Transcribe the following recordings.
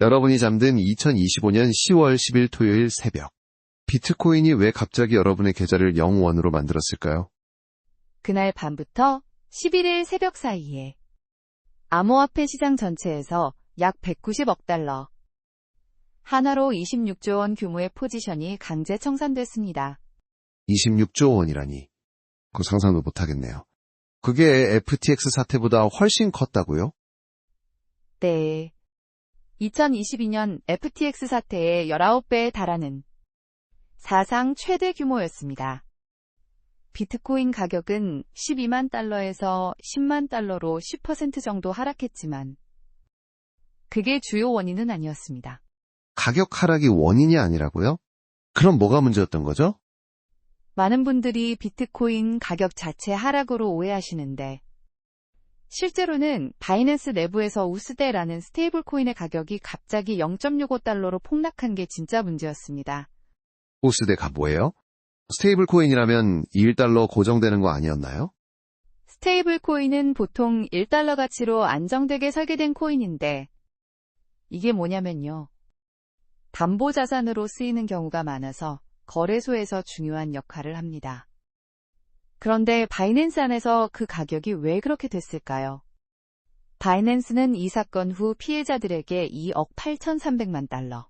여러분이 잠든 2025년 10월 10일 토요일 새벽. 비트코인이 왜 갑자기 여러분의 계좌를 0원으로 만들었을까요? 그날 밤부터 11일 새벽 사이에 암호화폐 시장 전체에서 약 190억 달러, 하나로 26조 원 규모의 포지션이 강제 청산됐습니다. 26조 원이라니. 그거 상상도 못하겠네요. 그게 FTX 사태보다 훨씬 컸다고요? 네. 2022년 FTX 사태의 19배에 달하는 사상 최대 규모였습니다. 비트코인 가격은 12만 달러에서 10만 달러로 10% 정도 하락했지만 그게 주요 원인은 아니었습니다. 가격 하락이 원인이 아니라고요? 그럼 뭐가 문제였던 거죠? 많은 분들이 비트코인 가격 자체 하락으로 오해하시는데 실제로는 바이낸스 내부에서 우스데라는 스테이블 코인의 가격이 갑자기 0.65달러로 폭락한 게 진짜 문제였습니다. 우스데가 뭐예요? 스테이블 코인이라면 1달러 고정되는 거 아니었나요? 스테이블 코인은 보통 1달러 가치로 안정되게 설계된 코인인데 이게 뭐냐면요. 담보 자산으로 쓰이는 경우가 많아서 거래소에서 중요한 역할을 합니다. 그런데 바이낸스 안에서 그 가격이 왜 그렇게 됐을까요? 바이낸스는 이 사건 후 피해자들에게 2억 8,300만 달러,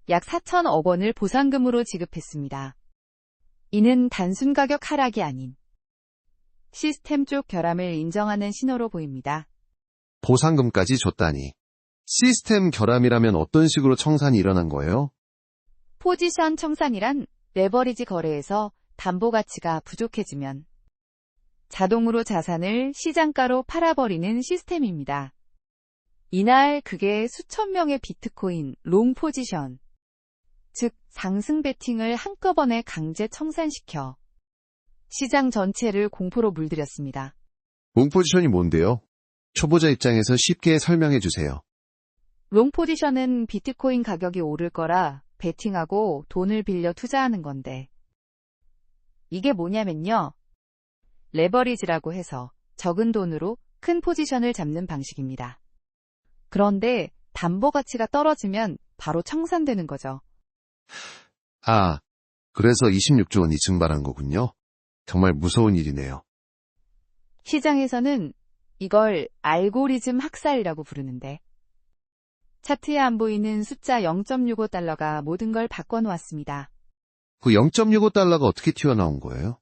약 4천억 원을 보상금으로 지급했습니다. 이는 단순 가격 하락이 아닌 시스템 쪽 결함을 인정하는 신호로 보입니다. 보상금까지 줬다니. 시스템 결함이라면 어떤 식으로 청산이 일어난 거예요? 포지션 청산이란 레버리지 거래에서 담보 가치가 부족해지면 자동으로 자산을 시장가로 팔아버리는 시스템입니다. 이날 그게 수천 명의 비트코인 롱 포지션, 즉 상승 베팅을 한꺼번에 강제 청산시켜 시장 전체를 공포로 물들였습니다. 롱 포지션이 뭔데요? 초보자 입장에서 쉽게 설명해 주세요. 롱 포지션은 비트코인 가격이 오를 거라 베팅하고 돈을 빌려 투자하는 건데 이게 뭐냐면요. 레버리지라고 해서 적은 돈으로 큰 포지션을 잡는 방식입니다. 그런데 담보 가치가 떨어지면 바로 청산되는 거죠. 아, 그래서 26조 원이 증발한 거군요. 정말 무서운 일이네요. 시장에서는 이걸 알고리즘 학살이라고 부르는데 차트에 안 보이는 숫자 0.65달러가 모든 걸 바꿔놓았습니다. 그 0.65달러가 어떻게 튀어나온 거예요?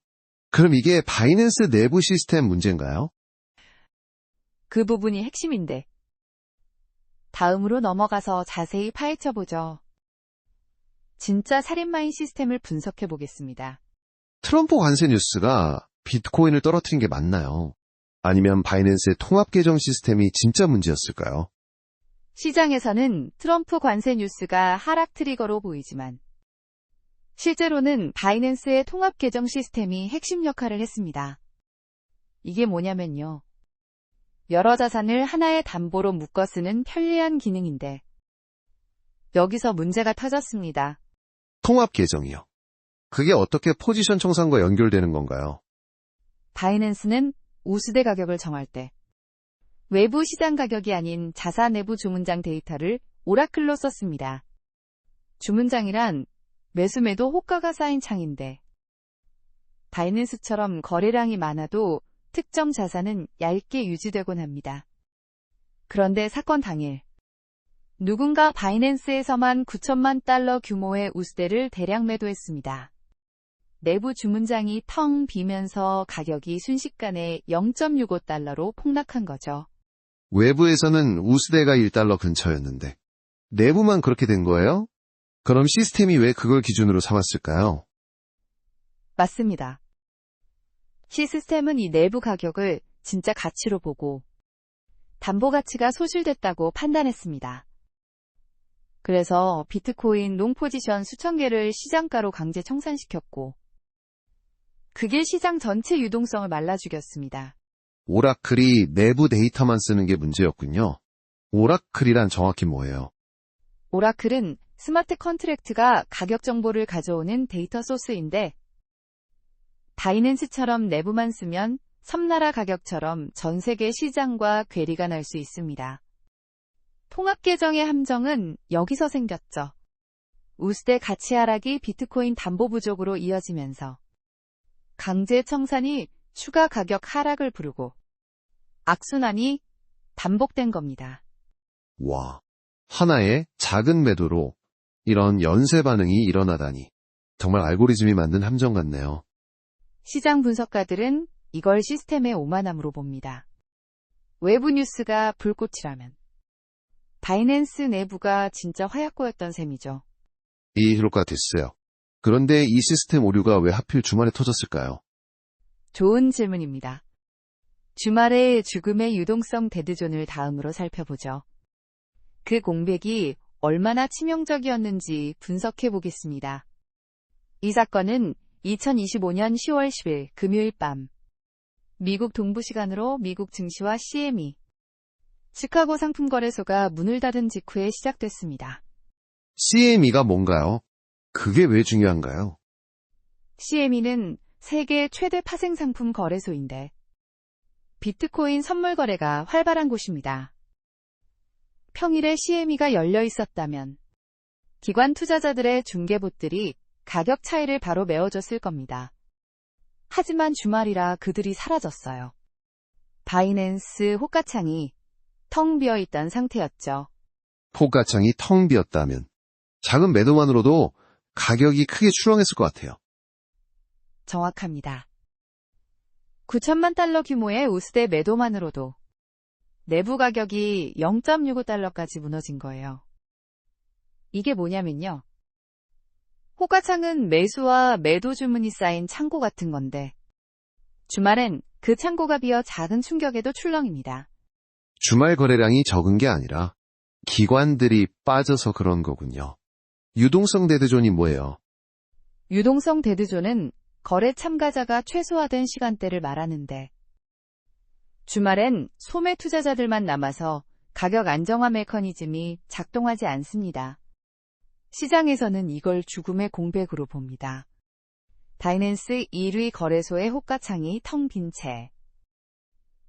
그럼 이게 바이낸스 내부 시스템 문제인가요? 그 부분이 핵심인데 다음으로 넘어가서 자세히 파헤쳐보죠. 진짜 살인마인 시스템을 분석해 보겠습니다. 트럼프 관세 뉴스가 비트코인을 떨어뜨린 게 맞나요? 아니면 바이낸스의 통합 계정 시스템이 진짜 문제였을까요? 시장에서는 트럼프 관세 뉴스가 하락 트리거로 보이지만 실제로는 바이낸스의 통합 계정 시스템이 핵심 역할을 했습니다. 이게 뭐냐면요. 여러 자산을 하나의 담보로 묶어 쓰는 편리한 기능인데 여기서 문제가 터졌습니다. 통합 계정이요. 그게 어떻게 포지션 청산과 연결되는 건가요? 바이낸스는 우스대 가격을 정할 때 외부 시장 가격이 아닌 자사 내부 주문장 데이터를 오라클로 썼습니다. 주문장이란 매수매도 호가가 쌓인 창인데 바이낸스처럼 거래량이 많아도 특정 자산은 얇게 유지되곤 합니다. 그런데 사건 당일 누군가 바이낸스에서만 9천만 달러 규모의 우스대를 대량 매도했습니다. 내부 주문장이 텅 비면서 가격이 순식간에 0.65달러로 폭락한 거죠. 외부에서는 우스대가 1달러 근처였는데 내부만 그렇게 된 거예요? 그럼 시스템이 왜 그걸 기준으로 삼았을까요? 맞습니다. 시스템은 이 내부 가격을 진짜 가치로 보고 담보 가치가 소실됐다고 판단했습니다. 그래서 비트코인 롱 포지션 수천 개를 시장가로 강제 청산시켰고 그게 시장 전체 유동성을 말라죽였습니다. 오라클이 내부 데이터만 쓰는 게 문제였군요. 오라클이란 정확히 뭐예요? 오라클은 스마트 컨트랙트가 가격 정보를 가져오는 데이터 소스인데 바이낸스처럼 내부만 쓰면 섬나라 가격처럼 전 세계 시장과 괴리가 날 수 있습니다. 통합 계정의 함정은 여기서 생겼죠. 우스대 가치 하락이 비트코인 담보 부족으로 이어지면서 강제 청산이 추가 가격 하락을 부르고 악순환이 반복된 겁니다. 와, 하나의 작은 매도로 이런 연쇄 반응이 일어나다니. 정말 알고리즘이 만든 함정 같네요. 시장 분석가들은 이걸 시스템의 오만함으로 봅니다. 외부 뉴스가 불꽃이라면 바이낸스 내부가 진짜 화약고였던 셈이죠. 이해할 것 됐어요. 그런데 이 시스템 오류가 왜 하필 주말에 터졌을까요? 좋은 질문입니다. 주말의 죽음의 유동성 데드존을 다음으로 살펴보죠. 그 공백이 얼마나 치명적이었는지 분석해 보겠습니다. 이 사건은 2025년 10월 10일 금요일 밤 미국 동부 시간으로 미국 증시와 CME 시카고 상품거래소가 문을 닫은 직후에 시작됐습니다. CME가 뭔가요? 그게 왜 중요한가요? CME는 세계 최대 파생 상품 거래소인데 비트코인 선물 거래가 활발한 곳입니다. 평일에 CME가 열려 있었다면 기관 투자자들의 중개봇들이 가격 차이를 바로 메워줬을 겁니다. 하지만 주말이라 그들이 사라졌어요. 바이낸스 호가창이 텅 비어있던 상태였죠. 호가창이 텅 비었다면 작은 매도만으로도 가격이 크게 출렁했을 것 같아요. 정확합니다. 9천만 달러 규모의 우스대 매도만으로도 내부 가격이 0.65달러까지 무너진 거예요. 이게 뭐냐면요. 호가창은 매수와 매도 주문이 쌓인 창고 같은 건데 주말엔 그 창고가 비어 작은 충격에도 출렁입니다. 주말 거래량이 적은 게 아니라 기관들이 빠져서 그런 거군요. 유동성 데드존이 뭐예요? 유동성 데드존은 거래 참가자가 최소화된 시간대를 말하는데 주말엔 소매 투자자들만 남아서 가격 안정화 메커니즘이 작동하지 않습니다. 시장에서는 이걸 죽음의 공백으로 봅니다. 바이낸스 1위 거래소의 호가창이 텅 빈 채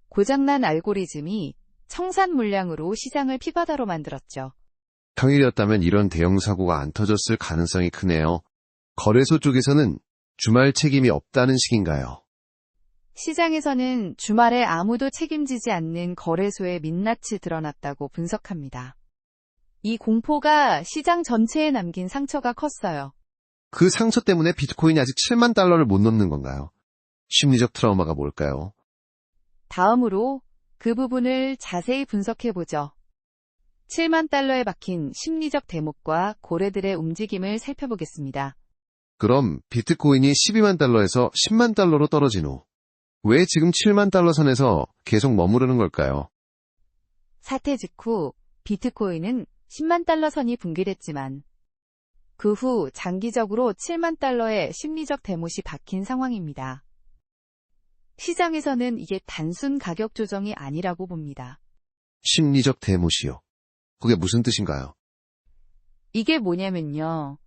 고장난 알고리즘이 청산 물량으로 시장을 피바다로 만들었죠. 평일이었다면 이런 대형 사고가 안 터졌을 가능성이 크네요. 거래소 쪽에서는 주말 책임이 없다는 식인가요? 시장에서는 주말에 아무도 책임지지 않는 거래소의 민낯이 드러났다고 분석합니다. 이 공포가 시장 전체에 남긴 상처가 컸어요. 그 상처 때문에 비트코인이 아직 7만 달러를 못 넘는 건가요? 심리적 트라우마가 뭘까요? 다음으로 그 부분을 자세히 분석해보죠. 7만 달러에 박힌 심리적 대목과 고래들의 움직임을 살펴보겠습니다. 그럼 비트코인이 12만 달러에서 10만 달러로 떨어진 후 왜 지금 7만 달러 선에서 계속 머무르는 걸까요? 사태 직후 비트코인은 10만 달러 선이 붕괴됐지만 그 후 장기적으로 7만 달러의 심리적 대못이 박힌 상황입니다. 시장에서는 이게 단순 가격 조정이 아니라고 봅니다. 심리적 대못이요. 그게 무슨 뜻인가요? 이게 뭐냐면요.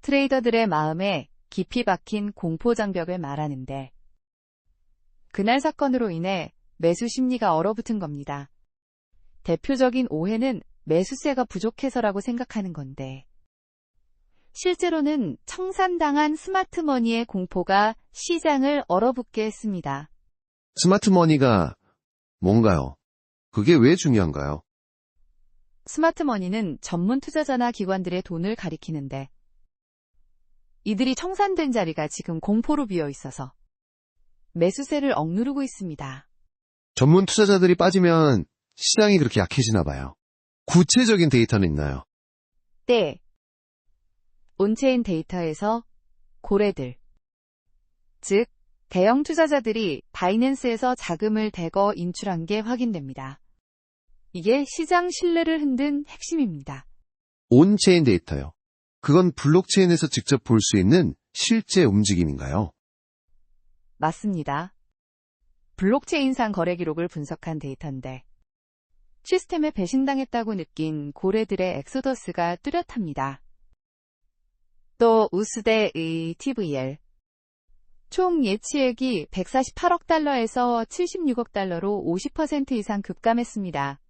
트레이더들의 마음에 깊이 박힌 공포 장벽을 말하는데 그날 사건으로 인해 매수 심리가 얼어붙은 겁니다. 대표적인 오해는 매수세가 부족해서라고 생각하는 건데 실제로는 청산당한 스마트머니의 공포가 시장을 얼어붙게 했습니다. 스마트머니가 뭔가요? 그게 왜 중요한가요? 스마트머니는 전문 투자자나 기관들의 돈을 가리키는데 이들이 청산된 자리가 지금 공포로 비어 있어서 매수세를 억누르고 있습니다. 전문 투자자들이 빠지면 시장이 그렇게 약해지나 봐요. 구체적인 데이터는 있나요? 네. 온체인 데이터에서 고래들, 즉 대형 투자자들이 바이낸스에서 자금을 대거 인출한 게 확인됩니다. 이게 시장 신뢰를 흔든 핵심입니다. 온체인 데이터요. 그건 블록체인에서 직접 볼 수 있는 실제 움직임인가요? 맞습니다. 블록체인상 거래 기록을 분석한 데이터인데 시스템에 배신당했다고 느낀 고래들의 엑소더스가 뚜렷합니다. 또 우스대의 TVL 총 예치액이 148억 달러에서 76억 달러로 50% 이상 급감했습니다.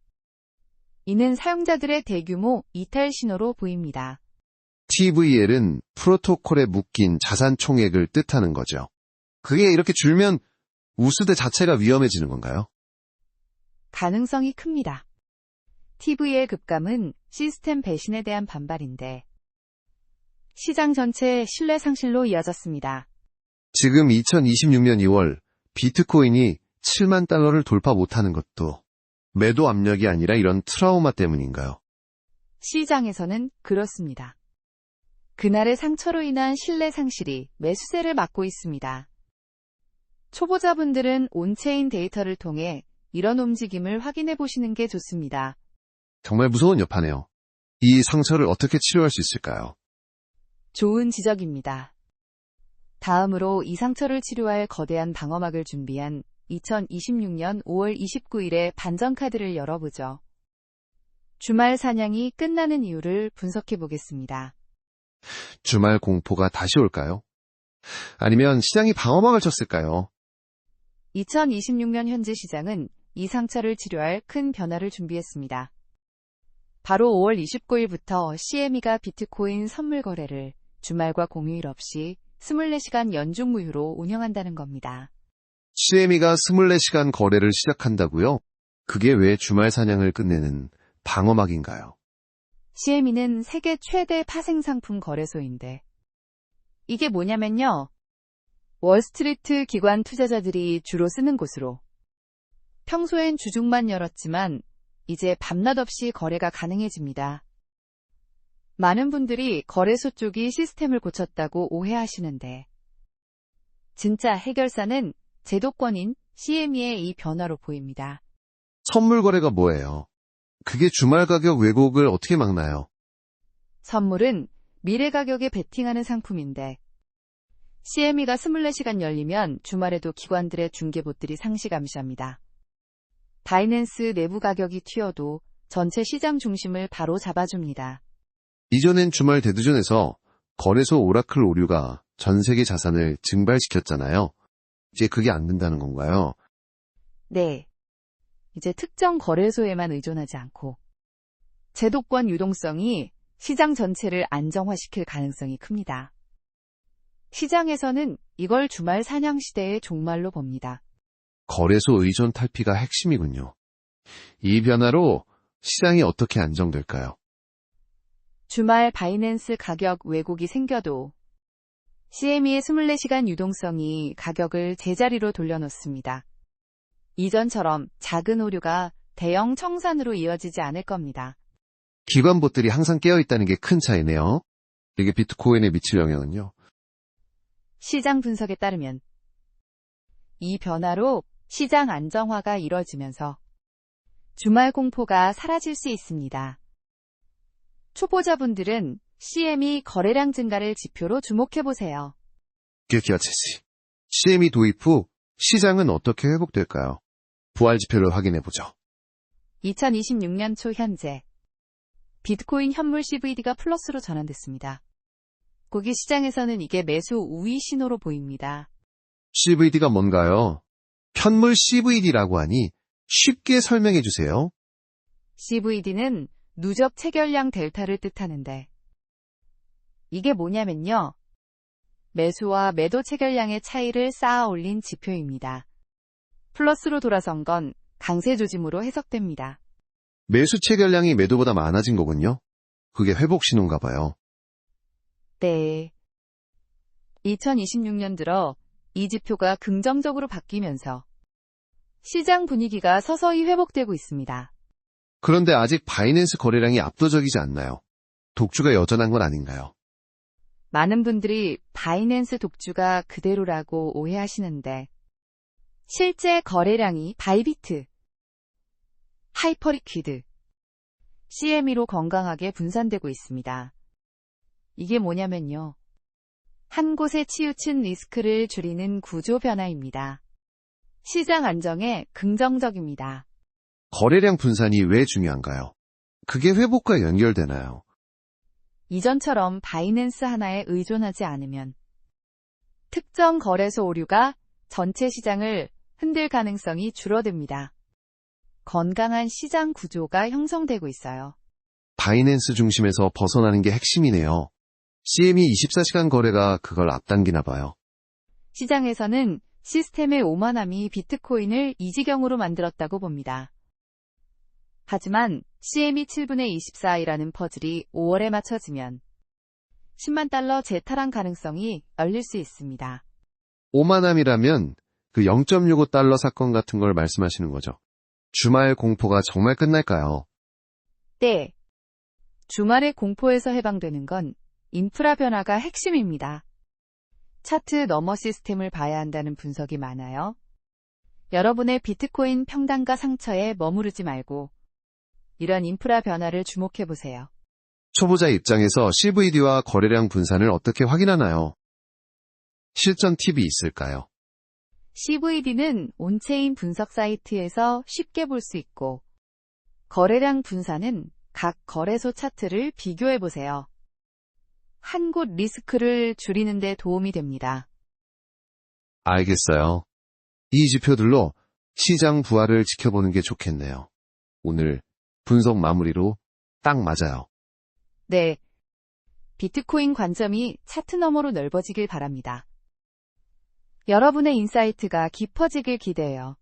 이는 사용자들의 대규모 이탈 신호로 보입니다. TVL은 프로토콜에 묶인 자산 총액을 뜻하는 거죠. 그게 이렇게 줄면 우수대 자체가 위험해지는 건가요? 가능성이 큽니다. TV의 급감은 시스템 배신에 대한 반발인데 시장 전체의 신뢰 상실로 이어졌습니다. 지금 2026년 2월 비트코인이 7만 달러를 돌파 못하는 것도 매도 압력이 아니라 이런 트라우마 때문인가요? 시장에서는 그렇습니다. 그날의 상처로 인한 신뢰 상실이 매수세를 막고 있습니다. 초보자분들은 온체인 데이터를 통해 이런 움직임을 확인해 보시는 게 좋습니다. 정말 무서운 여파네요. 이 상처를 어떻게 치료할 수 있을까요? 좋은 지적입니다. 다음으로 이 상처를 치료할 거대한 방어막을 준비한 2026년 5월 29일에 반전 카드를 열어보죠. 주말 사냥이 끝나는 이유를 분석해 보겠습니다. 주말 공포가 다시 올까요? 아니면 시장이 방어막을 쳤을까요? 2026년 현재 시장은 이 상처를 치료할 큰 변화를 준비했습니다. 바로 5월 29일부터 CME가 비트코인 선물 거래를 주말과 공휴일 없이 24시간 연중 무휴로 운영한다는 겁니다. CME가 24시간 거래를 시작한다고요? 그게 왜 주말 사냥을 끝내는 방어막인가요? CME는 세계 최대 파생상품 거래소인데 이게 뭐냐면요. 월스트리트 기관 투자자들이 주로 쓰는 곳으로 평소엔 주중만 열었지만 이제 밤낮 없이 거래가 가능해집니다. 많은 분들이 거래소 쪽이 시스템을 고쳤다고 오해하시는데 진짜 해결사는 제도권인 CME의 이 변화로 보입니다. 선물 거래가 뭐예요? 그게 주말 가격 왜곡을 어떻게 막나요? 선물은 미래 가격에 베팅하는 상품인데 CME가 24시간 열리면 주말에도 기관들의 중개봇들이 상시 감시합니다. 바이낸스 내부 가격이 튀어도 전체 시장 중심을 바로 잡아줍니다. 이전엔 주말 대두전에서 거래소 오라클 오류가 전 세계 자산을 증발시켰잖아요. 이제 그게 안 된다는 건가요? 네. 이제 특정 거래소에만 의존하지 않고 제도권 유동성이 시장 전체를 안정화시킬 가능성이 큽니다. 시장에서는 이걸 주말 사냥 시대의 종말로 봅니다. 거래소 의존 탈피가 핵심이군요. 이 변화로 시장이 어떻게 안정될까요? 주말 바이낸스 가격 왜곡이 생겨도 CME의 24시간 유동성이 가격을 제자리로 돌려놓습니다. 이전처럼 작은 오류가 대형 청산으로 이어지지 않을 겁니다. 기관봇들이 항상 깨어있다는 게 큰 차이네요. 이게 비트코인에 미칠 영향은요? 시장 분석에 따르면 이 변화로 시장 안정화가 이뤄지면서 주말 공포가 사라질 수 있습니다. 초보자분들은 CME 거래량 증가를 지표로 주목해보세요. 길키와체시. CME 도입 후 시장은 어떻게 회복될까요? 부활 지표를 확인해보죠. 2026년 초 현재 비트코인 현물 CVD가 플러스로 전환됐습니다. 고기 시장에서는 이게 매수 우위 신호로 보입니다. CVD가 뭔가요? 현물 CVD라고 하니 쉽게 설명해주세요. CVD는 누적 체결량 델타를 뜻하는데 이게 뭐냐면요. 매수와 매도 체결량의 차이를 쌓아 올린 지표입니다. 플러스로 돌아선 건 강세 조짐으로 해석됩니다. 매수 체결량이 매도보다 많아진 거군요. 그게 회복 신호인가 봐요. 네. 2026년 들어 이 지표가 긍정적으로 바뀌면서 시장 분위기가 서서히 회복되고 있습니다. 그런데 아직 바이낸스 거래량이 압도적이지 않나요? 독주가 여전한 건 아닌가요? 많은 분들이 바이낸스 독주가 그대로라고 오해하시는데 실제 거래량이 바이비트, 하이퍼리퀴드, CME로 건강하게 분산되고 있습니다. 이게 뭐냐면요. 한 곳에 치우친 리스크를 줄이는 구조 변화입니다. 시장 안정에 긍정적입니다. 거래량 분산이 왜 중요한가요? 그게 회복과 연결되나요? 이전처럼 바이낸스 하나에 의존하지 않으면 특정 거래소 오류가 전체 시장을 흔들 가능성이 줄어듭니다. 건강한 시장 구조가 형성되고 있어요. 바이낸스 중심에서 벗어나는 게 핵심이네요. CME 24시간 거래가 그걸 앞당기나 봐요. 시장에서는 시스템의 오만함이 비트코인을 이지경으로 만들었다고 봅니다. 하지만 CME 7분의 24이라는 퍼즐이 5월에 맞춰지면 10만 달러 재탈환 가능성이 열릴 수 있습니다. 오만함이라면 그 0.65달러 사건 같은 걸 말씀하시는 거죠. 주말 공포가 정말 끝날까요? 네. 주말의 공포에서 해방되는 건 인프라 변화가 핵심입니다. 차트 너머 시스템을 봐야 한다는 분석이 많아요. 여러분의 비트코인 평단과 상처에 머무르지 말고 이런 인프라 변화를 주목해 보세요. 초보자 입장에서 CVD와 거래량 분산을 어떻게 확인하나요? 실전 팁이 있을까요? CVD는 온체인 분석 사이트에서 쉽게 볼 수 있고, 거래량 분산은 각 거래소 차트를 비교해 보세요. 한 곳 리스크를 줄이는 데 도움이 됩니다. 알겠어요. 이 지표들로 시장 부활을 지켜보는 게 좋겠네요. 오늘 분석 마무리로 딱 맞아요. 네. 비트코인 관점이 차트 너머로 넓어지길 바랍니다. 여러분의 인사이트가 깊어지길 기대해요.